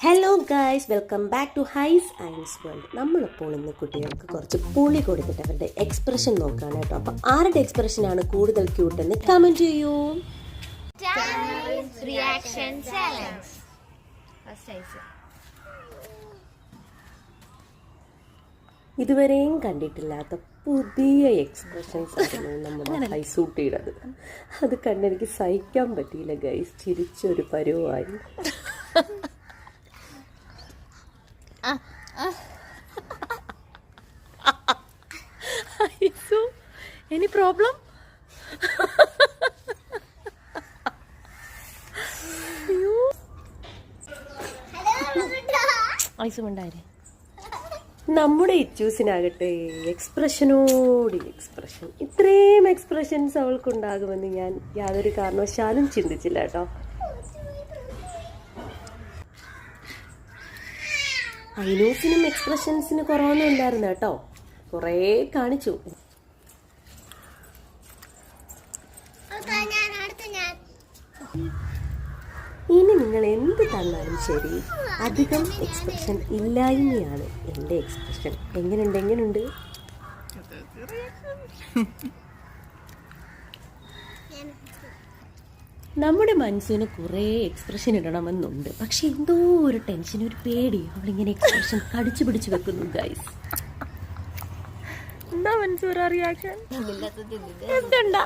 Hello guys, welcome back to hise ands world. നമ്മളിപ്പോൾ ഇന്ന് കുട്ടികൾക്ക് കുറച്ച് പുളി കൊടുത്തിട്ട് അവരുടെ എക്സ്പ്രഷൻ നോക്കുകയാണ് കേട്ടോ. അപ്പം ആരുടെ എക്സ്പ്രഷനാണ് കൂടുതൽ ക്യൂട്ടെന്ന് കമൻറ്റ് ചെയ്യൂ. ഇതുവരെയും കണ്ടിട്ടില്ലാത്ത പുതിയ എക്സ്പ്രഷൻസ് ആയിരുന്നു നമ്മുടെ ഹൈസൂട്ടിയുടേത്. അത് കണ്ടെനിക്ക് സഹിക്കാൻ പറ്റിയില്ല ഗൈസ്, ചിരിച്ചൊരു പരുവായി. Any problem? നമ്മുടെ ഇച്ചൂസിനാകട്ടെ എക്സ്പ്രഷനോട് എക്സ്പ്രഷൻ. ഇത്രയും എക്സ്പ്രഷൻസ് അവൾക്കുണ്ടാകുമെന്ന് ഞാൻ യാതൊരു കാരണവശാലും ചിന്തിച്ചില്ല കേട്ടോ. ഐനൂസിനും എക്സ്പ്രഷൻസിന് കുറവൊന്നും ഇല്ലായിരുന്നു കേട്ടോ, കുറേ കാണിച്ചു. ഇനി നിങ്ങൾ എന്ത് തന്നാലും ശരി, അധികം എക്സ്പ്രഷൻ ഇല്ലായ്മയാണ് എൻ്റെ എക്സ്പ്രഷൻ. എങ്ങനെയുണ്ട്? നമ്മുടെ മനസ്സിന് കുറേ എക്സ്പ്രഷൻ ഇടണമെന്നുണ്ട്, പക്ഷെ എന്തോ ഒരു ടെൻഷൻ, ഒരു പേടി. അവളിങ്ങനെ എക്സ്പ്രഷൻ കടിച്ചു പിടിച്ച് വെക്കുന്നു ഗൈസ്. എന്താ മനസ്സൂരാ റിയാക്ഷൻ? എന്തുണ്ടാ